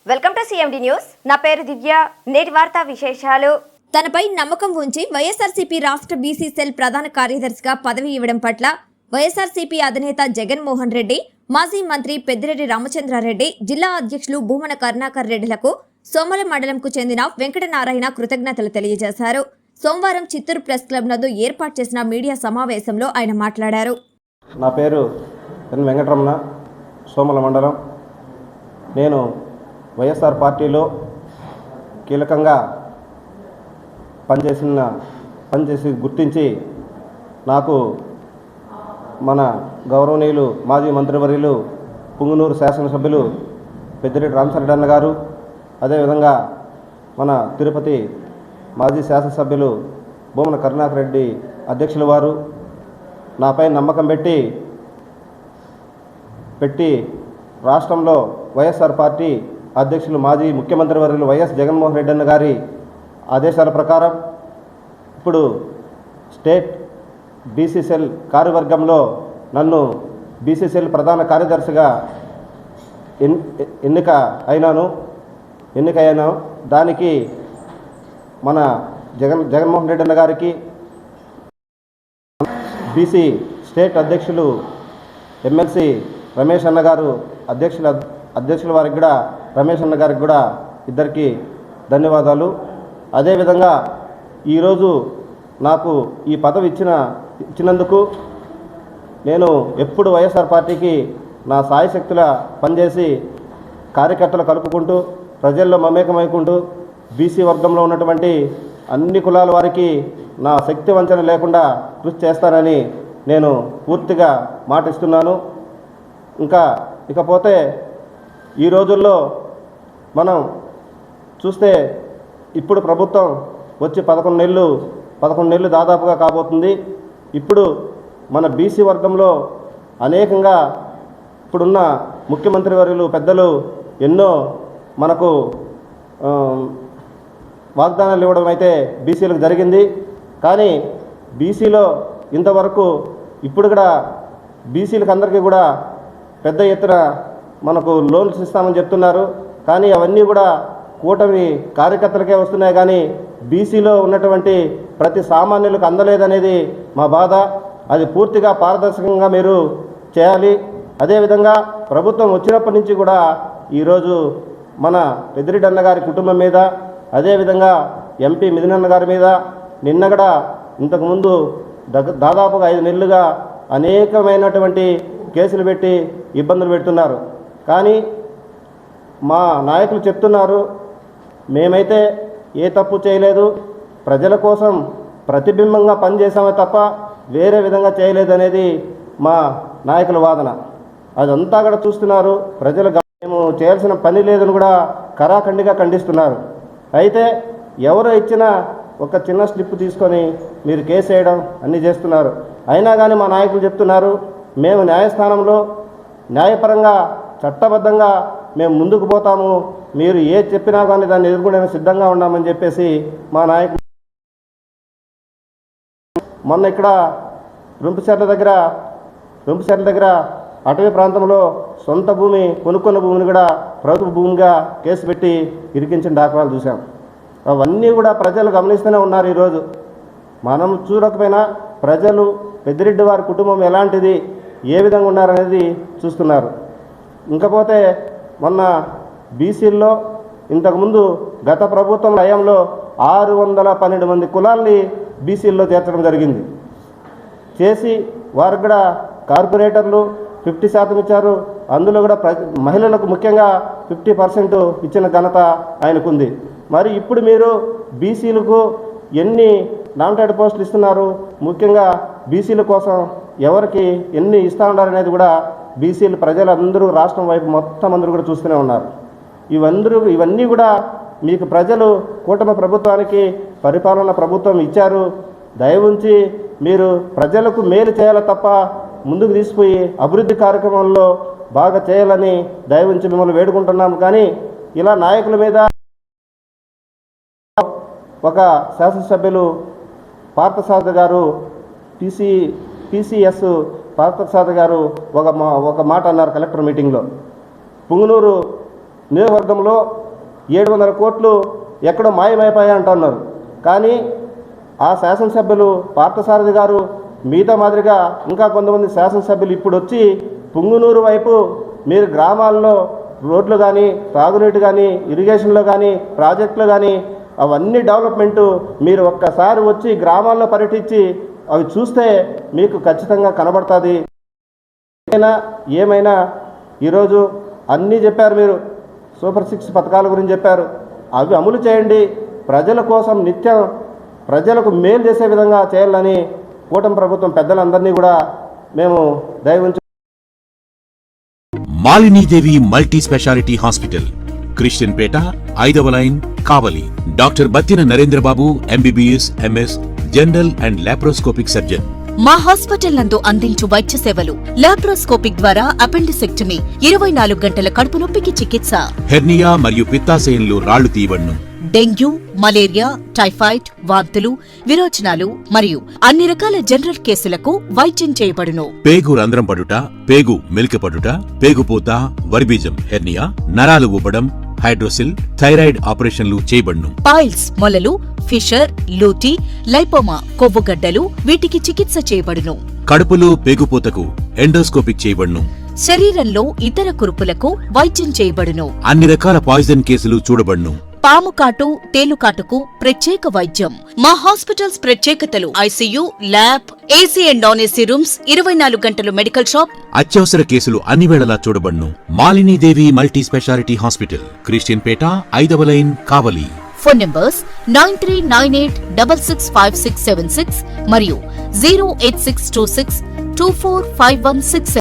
Welcome to CMD news. నా పేరు దివ్య. నేటి వార్తా విశేషాలు. తనపై నమ్మకం ఉంచి వైఎస్ఆర్సీపీ రాష్ట్ర బీసీ సెల్ ప్రధాన కార్యదర్శిగా పదవి ఇవ్వడం పట్ల వైఎస్ఆర్సీపీ అధినేత జగన్మోహన్ రెడ్డి, మాజీ మంత్రి పెద్దిరెడ్డి రామచంద్రారెడ్డి, జిల్లా అధ్యక్షులు భూమన కరుణాకర్ రెడ్డిలకు సోమల మండలంకు చెందిన వెంకటనారాయణ కృతజ్ఞతలు తెలియజేశారు. సోమవారం చిత్తూరు ప్రెస్ క్లబ్ నందు ఏర్పాటు చేసిన మీడియా సమావేశంలో ఆయన మాట్లాడారు. నా పేరు ఎన్ వెంకటరమణ, సోమల మండలం. నేను వైఎస్ఆర్ పార్టీలో కీలకంగా పనిచేసి గుర్తించి నాకు మన గౌరవనీయులు మాజీ మంత్రివర్యులు పుంగునూరు శాసనసభ్యులు పెద్దిరెడ్డి రామచంద్రారెడ్డి అన్న గారు, అదేవిధంగా మన తిరుపతి మాజీ శాసనసభ్యులు భూమన కరుణాకర్ రెడ్డి అధ్యక్షుల వారు నాపై నమ్మకం పెట్టి రాష్ట్రంలో వైఎస్ఆర్ పార్టీ అధ్యక్షులు మాజీ ముఖ్యమంత్రి వర్యులు వైఎస్ జగన్మోహన్ రెడ్డి అన్న గారి ఆదేశాల ప్రకారం ఇప్పుడు స్టేట్ బీసీసీఎల్ కార్యవర్గంలో నన్ను బీసీసీఎల్ ప్రధాన కార్యదర్శిగా ఎన్నికయ్యాను. దానికి మన జగన్మోహన్ రెడ్డి అన్న గారికి, బీసీ స్టేట్ అధ్యక్షులు ఎమ్మెల్సీ రమేష్ అన్న గారు అధ్యక్షుల వారికి కూడా, రమేష్ అన్న గారికి కూడా ఇద్దరికి ధన్యవాదాలు. అదేవిధంగా ఈరోజు నాకు ఈ పదవి ఇచ్చినందుకు నేను ఎప్పుడు వైఎస్ఆర్ పార్టీకి నా సాయశక్తుల పనిచేసి కార్యకర్తలు కలుపుకుంటూ ప్రజల్లో మమేకమైకుంటూ బీసీ వర్గంలో ఉన్నటువంటి అన్ని కులాల వారికి నా శక్తి వంచన లేకుండా కృషి చేస్తానని నేను పూర్తిగా మాటిస్తున్నాను. ఇకపోతే ఈ రోజుల్లో మనం చూస్తే ఇప్పుడు ప్రభుత్వం వచ్చి 11 నెలలు దాదాపుగా కాబోతుంది. ఇప్పుడు మన బీసీ వర్గంలో అనేకంగా ఇప్పుడున్న ముఖ్యమంత్రి వర్యులు పెద్దలు ఎన్నో మనకు వాగ్దానాలు ఇవ్వడం అయితే బీసీలకు జరిగింది. కానీ బీసీలో ఇంతవరకు ఇప్పుడు కూడా బీసీలకు అందరికీ కూడా పెద్ద ఎత్తున మనకు లోన్స్ ఇస్తామని చెప్తున్నారు. కానీ అవన్నీ కూడా కూటమి కార్యకర్తలకే వస్తున్నాయి, కానీ బీసీలో ఉన్నటువంటి ప్రతి సామాన్యులకు అందలేదనేది మా బాధ. అది పూర్తిగా పారదర్శకంగా మీరు చేయాలి. అదేవిధంగా ప్రభుత్వం వచ్చినప్పటి నుంచి కూడా ఈరోజు మన పెద్దిరెడ్డి అన్న గారి కుటుంబం మీద, అదేవిధంగా ఎంపీ మిథునన్న గారి మీద నిన్న కూడా ఇంతకుముందు దాదాపుగా 5 నెలలుగా అనేకమైనటువంటి కేసులు పెట్టి ఇబ్బందులు పెడుతున్నారు. కానీ మా నాయకులు చెప్తున్నారు, మేమైతే ఏ తప్పు చేయలేదు, ప్రజల కోసం ప్రతిబింబంగా పనిచేసామే తప్ప వేరే విధంగా చేయలేదనేది మా నాయకుల వాదన. అదంతా కూడా చూస్తున్నారు ప్రజలు. మేము చేయాల్సిన పని లేదని కూడా కరాఖండిగా ఖండిస్తున్నారు. అయితే ఎవరో ఇచ్చిన ఒక చిన్న స్లిప్ తీసుకొని మీరు కేసు వేయడం అన్నీ చేస్తున్నారు. అయినా కానీ మా నాయకులు చెప్తున్నారు, మేము న్యాయస్థానంలో న్యాయపరంగా చట్టబద్ధంగా మేము ముందుకు పోతాము, మీరు ఏ చెప్పినా కానీ దాన్ని ఎదుర్కొనే సిద్ధంగా ఉన్నామని చెప్పేసి మా నాయకులు మొన్న ఇక్కడ రుంపుచెర్ల దగ్గర అటవీ ప్రాంతంలో సొంత భూమి కొనుక్కున్న భూమిని కూడా ప్రభుత్వ భూమిగా కేసు పెట్టి ఇరికించిన దాఖలాలు చూసాం. అవన్నీ కూడా ప్రజలు గమనిస్తూనే ఉన్నారు. ఈరోజు మనం చూడకపోయినా ప్రజలు పెద్దిరెడ్డి వారి కుటుంబం ఎలాంటిది, ఏ విధంగా ఉన్నారనేది చూస్తున్నారు. ఇంకపోతే మొన్న బీసీల్లో ఇంతకుముందు గత ప్రభుత్వం హయాంలో 612 మంది కులాల్ని బీసీల్లో చేర్చడం జరిగింది. చేసి వారికి కూడా కార్పొరేటర్లు 50% ఇచ్చారు. అందులో కూడా మహిళలకు ముఖ్యంగా 50% ఇచ్చిన ఘనత ఆయనకుంది. మరి ఇప్పుడు మీరు బీసీలకు ఎన్ని నామినేటెడ్ పోస్టులు ఇస్తున్నారు, ముఖ్యంగా బీసీల కోసం ఎవరికి ఎన్ని ఇస్తూ ఉన్నారనేది కూడా బీసీలు ప్రజలందరూ రాష్ట్రం వైపు మొత్తం అందరూ కూడా చూస్తూనే ఉన్నారు. ఇవన్నీ కూడా మీకు ప్రజలు కూటమి ప్రభుత్వానికి పరిపాలన ప్రభుత్వం ఇచ్చారు. దయవుంచి మీరు ప్రజలకు మేలు చేయాలి తప్ప ముందుకు తీసిపోయి అభివృద్ధి కార్యక్రమంలో బాగా చేయాలని దయవుంచి మిమ్మల్ని వేడుకుంటున్నాము. కానీ ఇలా నాయకుల మీద ఒక శాసనసభ్యులు పార్థసారథి గారు, PCS పార్థసారథి గారు ఒక మాట అన్నారు కలెక్టర్ మీటింగ్లో. పుంగునూరు నియోజకవర్గంలో 700 కోట్లు ఎక్కడో మాయమైపోయాయి అంటున్నారు. కానీ ఆ శాసనసభ్యులు పార్థసారథి గారు మిగతా మాదిరిగా ఇంకా కొంతమంది శాసనసభ్యులు ఇప్పుడు వచ్చి పుంగునూరు వైపు మీరు గ్రామాల్లో రోడ్లు కానీ, తాగునీటి కానీ, ఇరిగేషన్లో కానీ, ప్రాజెక్టులు కానీ అవన్నీ డెవలప్మెంటు మీరు ఒక్కసారి వచ్చి గ్రామాల్లో పర్యటించి అవి చూస్తే మీకు ఖచ్చితంగా కనబడుతుంది. ఏమైనా ఈరోజు అన్నీ చెప్పారు, మీరు సూపర్ 6 పథకాల గురించి చెప్పారు. అవి అమలు చేయండి. ప్రజల కోసం నిత్యం ప్రజలకు మేలు చేసే విధంగా చేయాలని కూటమి ప్రభుత్వం పెద్దలందరినీ కూడా మేము దయ ఉంచి Malinidevi multi specialty hospital, Christian Peta, 5వ line, Kavali. Doctor Battina Narendrababu, MBBS, MS, general and laparoscopic surgeon. మా హాస్పిటల్ నందు అందించు వైద్య సేవలు: లాప్రోస్కోపిక్ ద్వారా అపెండిసెక్టమీ, 24 గంటల కడుపు నొప్పికి చికిత్స, హెర్నియా మరియు పిత్తాశయంలో రాళ్లు తీయబడును, డెంగ్యూ, మలేరియా, టైఫాయిడ్, వాంతులు, విరోచనాలు మరియు అన్ని రకాల జనరల్ కేసులకు వైద్యం చేయబడును. పేగు రంధ్రం పడుట, పేగు మెలికపడుట, పేగుపూత, వర్బీజం, హెర్నియా, నరాలు ఉబ్బడం, హైడ్రోసిల్, థైరాయిడ్ ఆపరేషన్లు చేయబడును. పైల్స్, మొలలు, ఫిషర్, లూటీ, లైపోమా, కొవ్వుగడ్డలు వీటికి చికిత్స చేయబడును. కడుపులో పేగుపూతకు ఎండోస్కోపిక్ చేయబడును. శరీరంలో ఇతర కురుపులకు వైద్యం చేయబడును. అన్ని రకాల పాయిజన్ కేసులు చూడబడును. పాము కాటు, తేలుకాటుకు ప్రత్యేక వైద్యం. మా హాస్పిటల్స్ ప్రత్యేకతలు: ICU, lab, AC and non AC rooms, 24 గంటలు మెడికల్ షాప్. అత్యవసర కేసులు అన్ని వేళలా చూడబడును. Malinidevi multi specialty hospital, Christian Peta, 5వ లైన్, కావలి. ఫోన్ నంబర్స్ 9398665676 మరియు 08626245166.